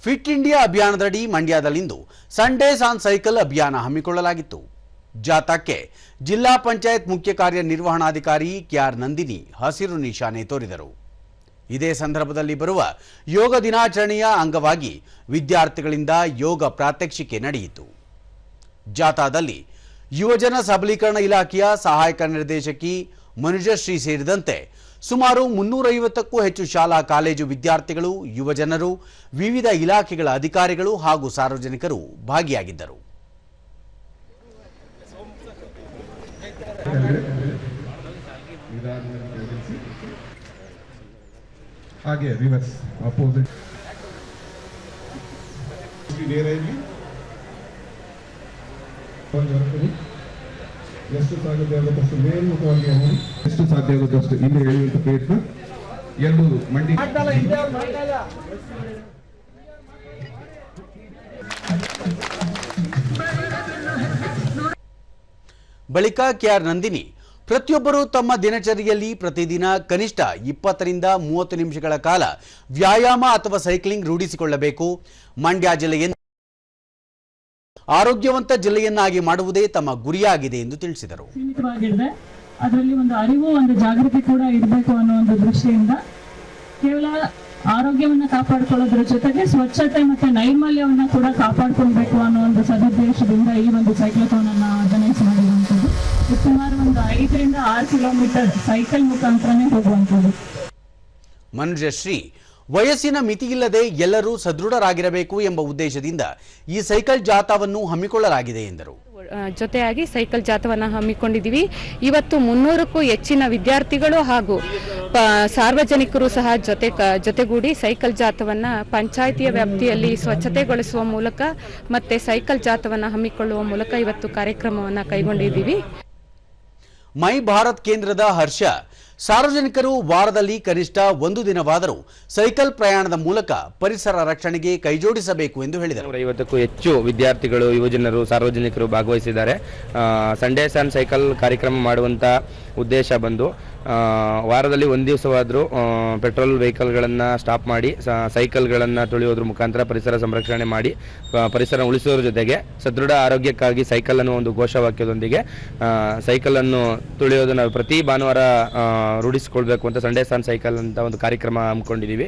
Fit India ಅಭಿಯಾನದಡಿ ಮಂಡ್ಯದಲ್ಲಿಂದು Sundays on cycle ಅಭಿಯಾನ ಹಮ್ಮಿಕೊಳ್ಳಲಾಗಿತ್ತು. ಜಾಥಾಕ್ಕೆ ಜಿಲ್ಲಾ ಪಂಚಾಯತ್ ಮುಖ್ಯ ಕಾರ್ಯನಿರ್ವಹಣಾಧಿಕಾರಿ ಕೆಆರ್ ನಂದಿನಿ ಹಸಿರು ನಿಶಾನೆ ತೋರಿದರು. ಇದೇ ಸಂದರ್ಭದಲ್ಲಿ ಬರುವ ಯೋಗ ದಿನಾಚರಣೆಯ ಅಂಗವಾಗಿ ವಿದ್ಯಾರ್ಥಿಗಳಿಂದ ಯೋಗ ಪ್ರಾತ್ಯಕ್ಷಿಕೆ ನಡೆಯಿತು. ಜಾಥಾದಲ್ಲಿ ಯುವಜನ ಸಬಲೀಕರಣ ಇಲಾಖೆಯ ಸಹಾಯಕ ನಿರ್ದೇಶಕಿ ಮನುಜಶ್ರೀ ಸೇರಿದಂತೆ ಸುಮಾರು 350ಕ್ಕೂ ಹೆಚ್ಚು ಶಾಲಾ ಕಾಲೇಜು ವಿದ್ಯಾರ್ಥಿಗಳು, ಯುವಜನರು, ವಿವಿಧ ಇಲಾಖೆಗಳ ಅಧಿಕಾರಿಗಳು ಹಾಗೂ ಸಾರ್ವಜನಿಕರು ಭಾಗಿಯಾಗಿದ್ದರು. ಹಾಗೆ ರಿವರ್ಸ್ ಅಪೋಸಿಟ್ ಎಷ್ಟು ಸಾಧ್ಯ ಆಗುತ್ತಷ್ಟು ಮೇಲ್ಮುಖವಾಗಿ ಹೋಗಿ ಎಷ್ಟು ಸಾಧ್ಯ ಆಗುತ್ತಷ್ಟು ಇಲ್ಲಿ ಎಳೆಯುವಂತ ಪ್ರಯತ್ನ ಎರಡು ಮಂಡಿ. ಬಳಿಕ ಕೆಆರ್ ನಂದಿನಿ ಪ್ರತಿಯೊಬ್ಬರು ತಮ್ಮ ದಿನಚರಿಯಲ್ಲಿ ಪ್ರತಿದಿನ ಕನಿಷ್ಠ 20 ರಿಂದ 30 ನಿಮಿಷಗಳ ಕಾಲ ವ್ಯಾಯಾಮ ಅಥವಾ ಸೈಕ್ಲಿಂಗ್ ರೂಢಿಸಿಕೊಳ್ಳಬೇಕು. ಮಂಡ್ಯ ಜಿಲ್ಲೆಯನ್ನು ಆರೋಗ್ಯವಂತ ಜಿಲ್ಲೆಯನ್ನಾಗಿ ಮಾಡುವುದೇ ತಮ್ಮ ಗುರಿಯಾಗಿದೆ ಎಂದು ತಿಳಿಸಿದರು. ಅದರಲ್ಲಿ ಒಂದು ಅರಿವು, ಒಂದು ಜಾಗೃತಿ ಕೂಡ ಇರಬೇಕು ಅನ್ನೋ ಒಂದು ದೃಷ್ಟಿಯಿಂದ ಕೇವಲ ಆರೋಗ್ಯವನ್ನ ಕಾಪಾಡಿಕೊಳ್ಳೋದ್ರ ಜೊತೆಗೆ ಸ್ವಚ್ಛತೆ ಮತ್ತೆ ನೈರ್ಮಲ್ಯವನ್ನ ಕೂಡ ಕಾಪಾಡ್ಕೊಳ್ಬೇಕು ಅನ್ನೋ ಒಂದು ಸದುದ್ದೇಶದಿಂದ ಈ ಒಂದು ಸೈಕ್ಲಥಾನ್ ಅನ್ನ ಆರ್ಗನೈಸ್ ಮಾಡಿರುವಂಥದ್ದು. ಸುಮಾರು ಒಂದು 5 ರಿಂದ 6 ಕಿಲೋಮೀಟರ್ ಸೈಕಲ್ ಮುಖಾಂತರನೇ ಹೋಗುವಂಥದ್ದು. ಮನುಜಶ್ರೀ ವಯಸ್ಸಿನ ಮಿತಿಯಿಲ್ಲದೆ ಎಲ್ಲರೂ ಸದೃಢರಾಗಿರಬೇಕು ಎಂಬ ಉದ್ದೇಶದಿಂದ ಈ ಸೈಕಲ್ ಜಾಥಾವನ್ನು ಹಮ್ಮಿಕೊಳ್ಳಲಾಗಿದೆ ಎಂದರು. ಜೊತೆಯಾಗಿ ಸೈಕಲ್ ಜಾಥಾವನ್ನು ಹಮ್ಮಿಕೊಂಡಿದ್ದೀವಿ. ಇವತ್ತು 300ಕ್ಕೂ ಹೆಚ್ಚಿನ ವಿದ್ಯಾರ್ಥಿಗಳು ಹಾಗೂ ಸಾರ್ವಜನಿಕರು ಸಹ ಜೊತೆಗೂಡಿ ಸೈಕಲ್ ಜಾಥಾವನ್ನು ಪಂಚಾಯಿತಿಯ ವ್ಯಾಪ್ತಿಯಲ್ಲಿ ಸ್ವಚ್ಛತೆಗೊಳಿಸುವ ಮೂಲಕ ಮತ್ತೆ ಸೈಕಲ್ ಜಾಥಾವನ್ನು ಹಮ್ಮಿಕೊಳ್ಳುವ ಮೂಲಕ ಇವತ್ತು ಕಾರ್ಯಕ್ರಮವನ್ನು ಕೈಗೊಂಡಿದ್ದೀವಿ. ಮೈ ಭಾರತ್ ಕೇಂದ್ರದ ಹರ್ಷ ಸಾರ್ವಜನಿಕರು ವಾರದಲ್ಲಿ ಕನಿಷ್ಠ 1 ದಿನವಾದರೂ ಸೈಕಲ್ ಪ್ರಯಾಣದ ಮೂಲಕ ಪರಿಸರ ರಕ್ಷಣೆಗೆ ಕೈಜೋಡಿಸಬೇಕು ಎಂದು ಹೇಳಿದರು. 150ಕ್ಕೂ ಹೆಚ್ಚು ವಿದ್ಯಾರ್ಥಿಗಳು, ಯುವಜನರು, ಸಾರ್ವಜನಿಕರು ಭಾಗವಹಿಸಿದ್ದಾರೆ. ಸಂಡೇಸ್ ಆನ್ ಸೈಕಲ್ ಕಾರ್ಯಕ್ರಮ ಮಾಡುವಂತ ಉದ್ದೇಶ ಬಂದು ವಾರದಲ್ಲಿ 1 ದಿವಸವಾದರೂ ಪೆಟ್ರೋಲ್ ವೆಹಿಕಲ್ಗಳನ್ನು ಸ್ಟಾಪ್ ಮಾಡಿ ಸೈಕಲ್ಗಳನ್ನು ತುಳಿಯೋದ್ರ ಮುಖಾಂತರ ಪರಿಸರ ಸಂರಕ್ಷಣೆ ಮಾಡಿ ಪರಿಸರ ಉಳಿಸೋದ್ರ ಜೊತೆಗೆ ಸದೃಢ ಆರೋಗ್ಯಕ್ಕಾಗಿ ಸೈಕಲ್ ಅನ್ನೋ ಒಂದು ಘೋಷವಾಕ್ಯದೊಂದಿಗೆ ಸೈಕಲ್ ಅನ್ನು ತುಳಿಯೋದನ್ನು ಪ್ರತಿ ಭಾನುವಾರ ರೂಢಿಸಿಕೊಳ್ಬೇಕು ಅಂತ ಸಂಡೇಸ್ ಆನ್ ಸೈಕಲ್ ಅಂತ ಒಂದು ಕಾರ್ಯಕ್ರಮ ಹಮ್ಮಿಕೊಂಡಿದ್ದೀವಿ.